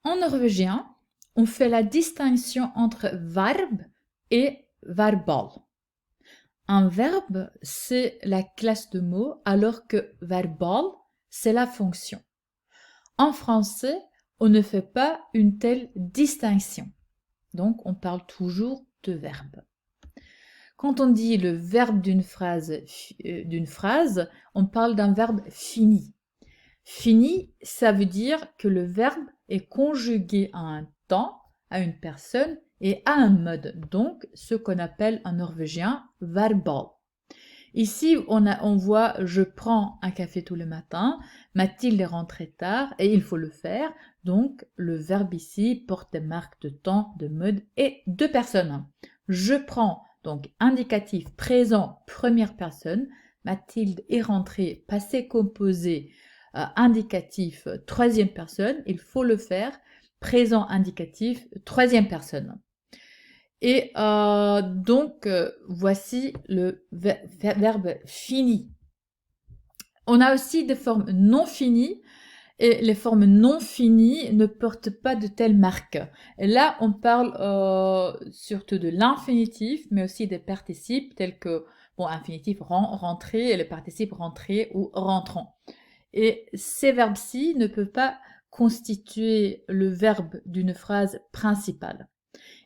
En norvégien, on fait la distinction entre verbe et verbal. Un verbe, c'est la classe de mots, alors que verbal, c'est la fonction. En français, on ne fait pas une telle distinction. Donc, on parle toujours de verbe. Quand on dit le verbe d'une phrase, on parle d'un verbe fini. Fini, ça veut dire que le verbe est conjugué à un temps, à une personne et à un mode, donc ce qu'on appelle en norvégien verbal. Ici, on voit « je prends un café tous les matins », Mathilde est rentrée tard et il faut le faire, donc le verbe ici porte des marques de temps, de mode et de personne. Je prends, donc indicatif présent, première personne, Mathilde est rentrée, passé composé, indicatif, troisième personne, il faut le faire, présent indicatif, troisième personne. Et donc, voici le verbe fini. On a aussi des formes non finies, et les formes non finies ne portent pas de telles marques. Et là, on parle surtout de l'infinitif, mais aussi des participes tels que, bon, infinitif rentrer et le participe rentrer ou rentrant. Et ces verbes-ci ne peuvent pas constituer le verbe d'une phrase principale.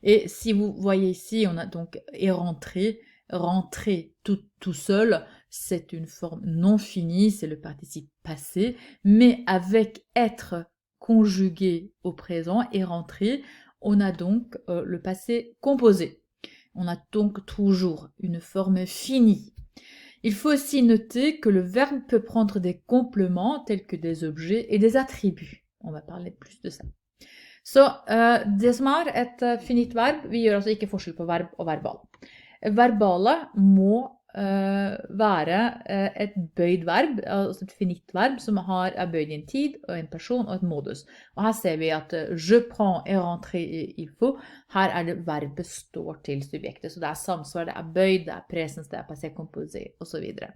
Et si vous voyez ici, on a donc est rentré, rentrer tout seul, c'est une forme non finie, c'est le participe passé, mais avec être conjugué au présent et rentré, on a donc le passé composé. On a donc toujours une forme finie. Il faut aussi noter que le verbe peut prendre des compléments tels que des objets et des attributs. On va parler plus de ça. Så det som er et finitt verb, vi gjør altså ikke forskjell på verb og verbal. Verbale må være et bøyd verb, altså et finitt verb som er bøyd i en tid, og en person og et modus. Og her ser vi at je prends er rentré il faut. Her er det verbet står til subjektet, så det er samsvar, det er bøyd, det er presens, det er passé composé, og så videre.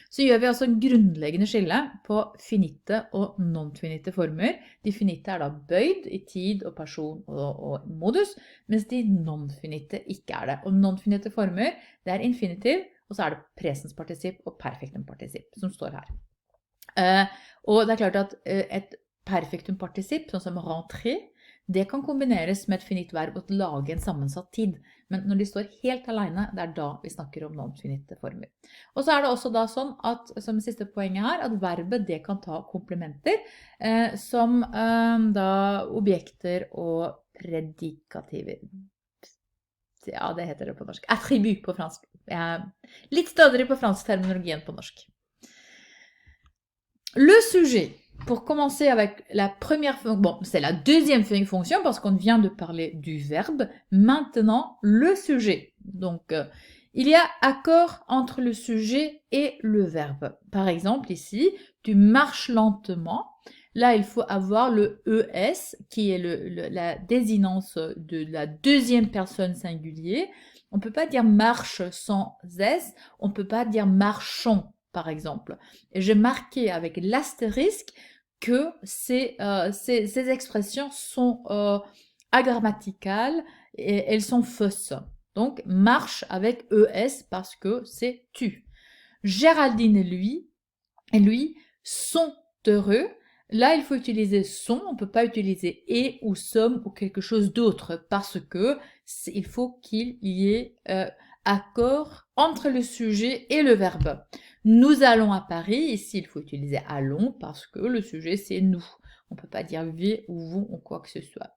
Så gjør vi altså en grunnleggende skille på finitte og non-finitte former. De finitte er da bøyd i tid og person og modus, mens de non-finitte ikke er det. Og non-finitte former, det er infinitiv, og så er det presenspartisipp og perfektumpartisipp som står her. Og det er klart at et perfektumpartisipp, sånn som rentré, det kan kombineres med et finitt verb og lage en sammensatt tid. Men når de står helt alene, det er da vi snakker om non-finitte former. Og så er det også da sånn at, som siste poenget her, at verbet det kan ta komplementer som da objekter og predikativer. Ja, det heter det på norsk. Attribut på fransk. Litt stødigere på fransk terminologi enn på norsk. Le sujet. Pour commencer avec la première fonction, bon, c'est la deuxième fonction parce qu'on vient de parler du verbe. Maintenant, le sujet. Donc, il y a accord entre le sujet et le verbe. Par exemple, ici, tu marches lentement. Là, il faut avoir le ES qui est la désinence de la deuxième personne singulier. On ne peut pas dire marche sans S, on ne peut pas dire marchons, par exemple. Et j'ai marqué avec l'astérisque que ces expressions sont agrammaticales et elles sont fausses. Donc, marche avec ES parce que c'est tu. Géraldine et lui sont heureux. Là, il faut utiliser sont, on ne peut pas utiliser et ou sommes ou quelque chose d'autre parce que il faut qu'il y ait accord entre le sujet et le verbe. Nous allons à Paris, ici il faut utiliser allons parce que le sujet c'est nous. On ne peut pas dire vi ou vous ou quoi que ce soit.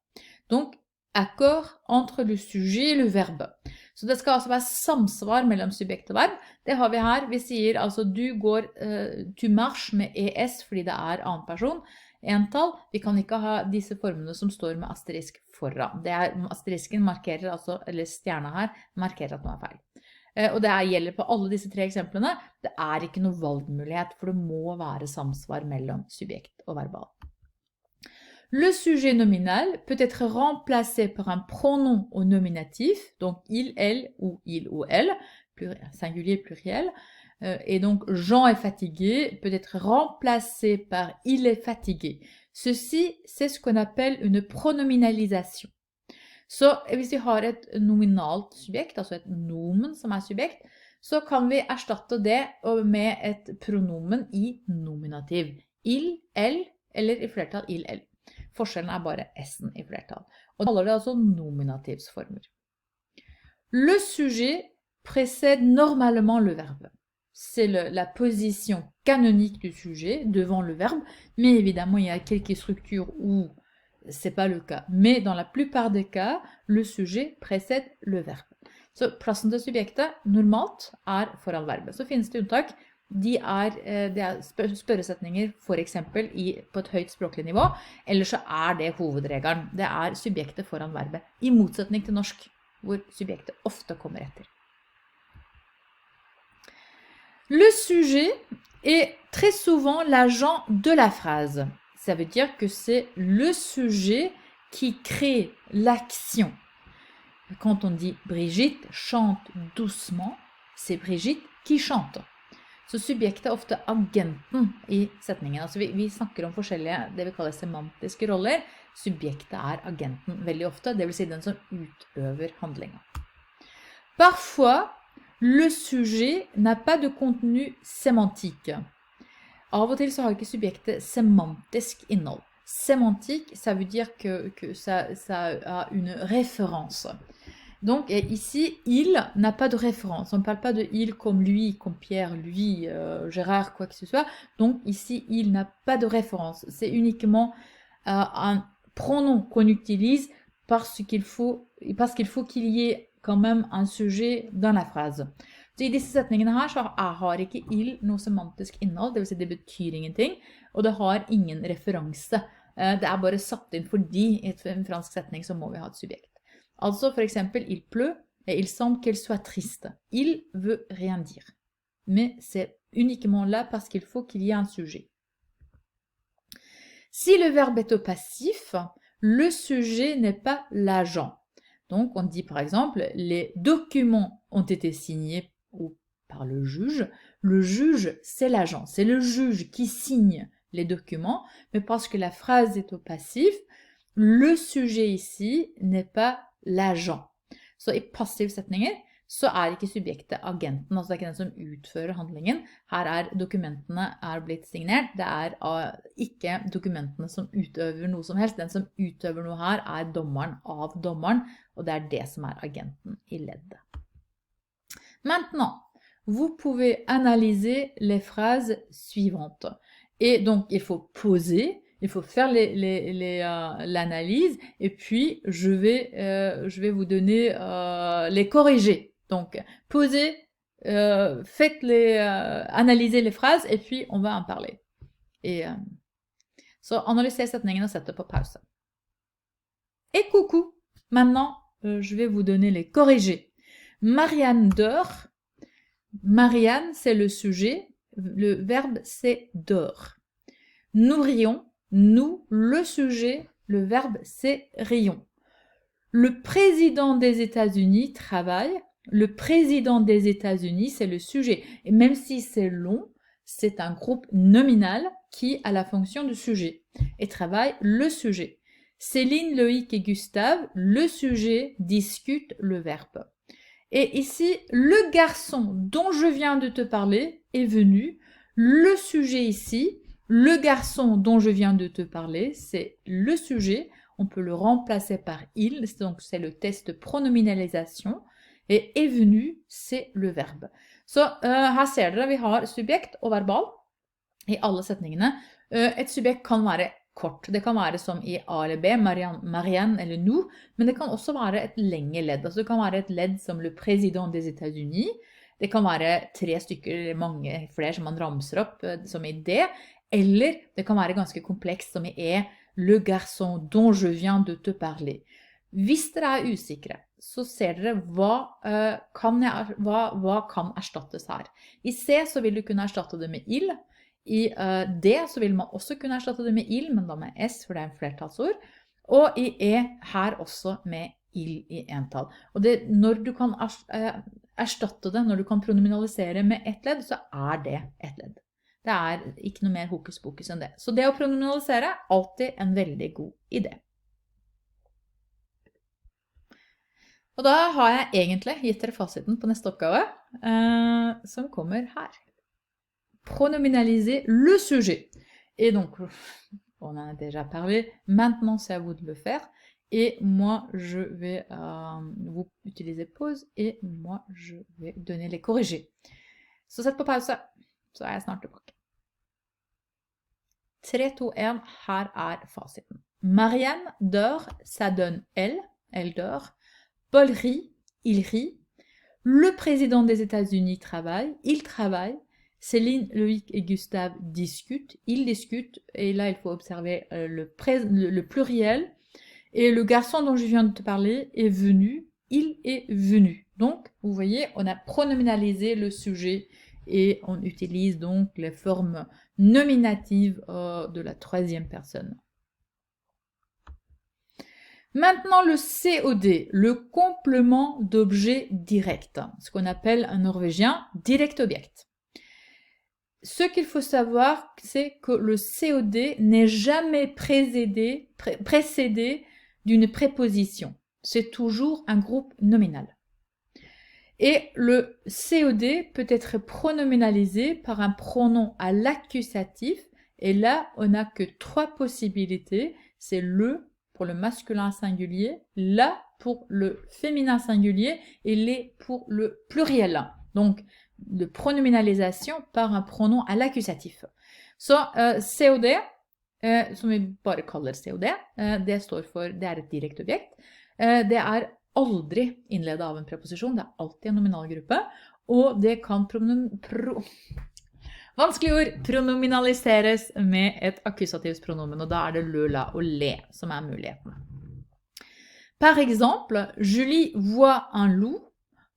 Donc, accord entre le sujet et le verbe. Så det skal altså være samsvar mellom subjekt og verb. Det har vi her. Vi sier altså tu marches med ES fordi det er annen person, entall. Vi kan ikke ha disse formene som står med asterisk foran. Asterisken markerer altså, eller stjerna her, markerer at noe er feil. Og det gjelder på alle disse tre eksemplene. Det er ikke noe valgmulighet, for det må være samsvar mellom subjekt og verbal. Le sujet nominal peut être remplacé par un pronom au nominatif, donc il, elle ou elle, singulier, pluriel. Et donc Jean est fatigué peut être remplacé par il est fatigué. Ceci, c'est ce qu'on appelle une pronominalisation. Så hvis vi har et nominalt subjekt, altså et nomen som subjekt, så kan vi erstatte det med et pronomen i nominativ. Il, elle, eller i flertall il, elle. Forskjellen bare S-en i flertall. Og det kaller det altså nominativsformer. Le sujet précède normalement le verbe. C'est la position canonique du sujet devant le verbe, mais évidemment il y a quelques structures où c'est pas le cas. Mais dans la plupart des cas, le sujet précède le verbe. Så plassen til subjektet normalt foran verbet. Så finnes det unntak. Det spørresetninger for eksempel på et høyt språklig nivå, eller så det hovedregelen. Det subjektet foran verbet, i motsetning til norsk, hvor subjektet ofte kommer etter. Le sujet est très souvent l'agent de la phrase. Ça veut dire que c'est le sujet qui crée l'action. Quand on dit Brigitte chante doucement, c'est Brigitte qui chante. Så subjektet ofte agenten i setningen. Altså vi snakker om forskjellige, det vi kaller semantiske roller. Subjektet agenten veldig ofte, det vil si den som utøver handlingen. Parfois, le sujet n'a pas de contenu sémantique. Av og til så har ikke subjektet semantisk innhold. Sémantique, ça veut dire que ça a une référence. Donc ici, il n'a pas de référence. On ne parle pas de il comme lui, comme Pierre, lui, Gérard, quoi que ce soit. Donc ici, il n'a pas de référence. C'est uniquement un pronom qu'on utilise parce qu'il faut qu'il y ait quand même un sujet dans la phrase. Så i disse setningene her så har ikke il noe semantisk innhold, det vil si det betyr ingenting, og det har ingen referanse. Det bare satt inn fordi i en fransk setning så må vi ha et subjekt. Altså for eksempel, il pleut, et il semble qu'elle soit triste. Il veut rien dire. Mais c'est uniquement là parce qu'il faut qu'il y ait un sujet. Si le verbe est au passif, le sujet n'est pas l'agent. Donc on dit par exemple, les documents ont été signés par le juge. Le juge, c'est l'agent. C'est le juge qui signe les documents, mais parce que la phrase est au passif, le sujet ici n'est pas l'agent. Så i passivsetninger så ikke subjektet agenten, altså det ikke den som utfører handlingen. Her dokumentene blitt signert, det ikke dokumentene som utøver noe som helst. Den som utøver noe her dommeren av dommeren, og det det som agenten i leddet. Maintenant, vous pouvez analyser les phrases suivantes. Et donc, il faut poser, il faut faire l'analyse, et puis je vais vous donner les corriger. Donc, posez, analysez les phrases, et puis on va en parler. Så analyser setningen og sette på pause. Et coucou! Maintenant, je vais vous donner les corriger. Marianne dort. Marianne, c'est le sujet. Le verbe, c'est dort. Nous rions. Nous, le sujet. Le verbe, c'est rions. Le président des États-Unis travaille. Le président des États-Unis, c'est le sujet. Et même si c'est long, c'est un groupe nominal qui a la fonction de sujet. Et travaille le sujet. Céline, Loïc et Gustave, le sujet, discutent le verbe. Et ici, le garçon dont je viens de te parler est venu. Le sujet ici, le garçon dont je viens de te parler, c'est le sujet. On peut le remplacer par il, donc c'est le test de pronominalisation. Et est venu, c'est le verbe. Så her ser dere, vi har subjekt og verbal i alle setningene. Et subjekt kan være kort. Det kan være som i A eller B, Marianne eller nous, men det kan også være et lenge ledd. Altså det kan være et ledd som le président des États-Unis. Det kan være 3 stykker eller mange flere som man ramser opp, som i det. Eller det kan være ganske komplekst som i le garçon dont je viens de te parler. Hvis dere usikre, så ser dere hva kan erstattes her. I C så vil du kunne erstatte det med il. I D så vil man også kunne erstatte det med il, men da med S, for det en flertallsord. Og i her også med il i entall. Og når du kan erstatte det, når du kan pronominalisere med ett ledd, så det ett ledd. Det ikke noe mer hokus pokus enn det. Så det å pronominalisere er alltid en veldig god idé. Og da har jeg egentlig gitt dere fasiten på neste oppgave, som kommer her. Pronominaliser le sujet. Et donc, on en a déjà parlé, maintenant c'est à vous de le faire. Et moi, je vais vous utiliser pause et moi, je vais donner les corrigés. Så sett på pause, så jeg snart tilbake. 3, 2, 1, her fasiten. Marianne dort, ça donne elle dort. Paul rit, il rit. Le président des États-Unis travaille, il travaille. Céline, Loïc et Gustave discutent, ils discutent. Et là, il faut observer le pluriel. Et le garçon dont je viens de te parler est venu, il est venu. Donc, vous voyez, on a pronominalisé le sujet et on utilise donc les formes nominatives de la troisième personne. Maintenant, le COD, le complément d'objet direct, ce qu'on appelle en norvégien direct object. Ce qu'il faut savoir, c'est que le COD n'est jamais précédé d'une préposition. C'est toujours un groupe nominal. Et le COD peut être pronominalisé par un pronom à l'accusatif. Et là, on n'a que 3 possibilités. C'est le pour le masculin singulier, la pour le féminin singulier et les pour le pluriel. Donc, de pronominalisation par un pronom à l'accusatif. Så COD, som vi bare kaller COD, det står for, det et direkte objekt. Det aldri innledet av en preposisjon, det alltid en nominalgruppe, og det kan vanskelig ord pronominaliseres med et akkusativt pronomen, og da det le, la og le som muligheten. Par exemple, Julie voit un loup,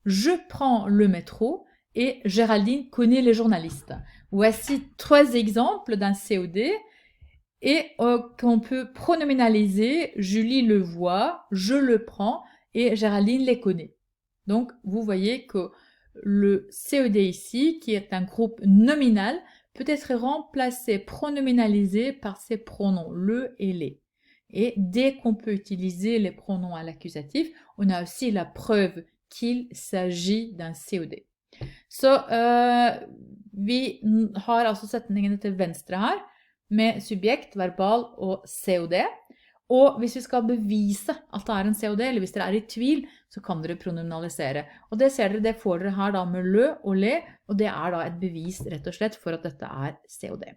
je prends le métro, et Géraldine connaît les journalistes. Voici 3 exemples d'un COD et qu'on peut pronominaliser. Julie le voit, je le prends et Géraldine les connaît. Donc, vous voyez que le COD ici, qui est un groupe nominal, peut être remplacé, pronominalisé par ces pronoms le et les. Et dès qu'on peut utiliser les pronoms à l'accusatif, on a aussi la preuve qu'il s'agit d'un COD. Så vi har altså setningene til venstre her, med subjekt, verbal og COD. Og hvis vi skal bevise at det en COD, eller hvis dere i tvil, så kan dere pronominalisere. Og det ser dere, det får dere her da med le og le, og det da et bevis rett og slett for at dette COD.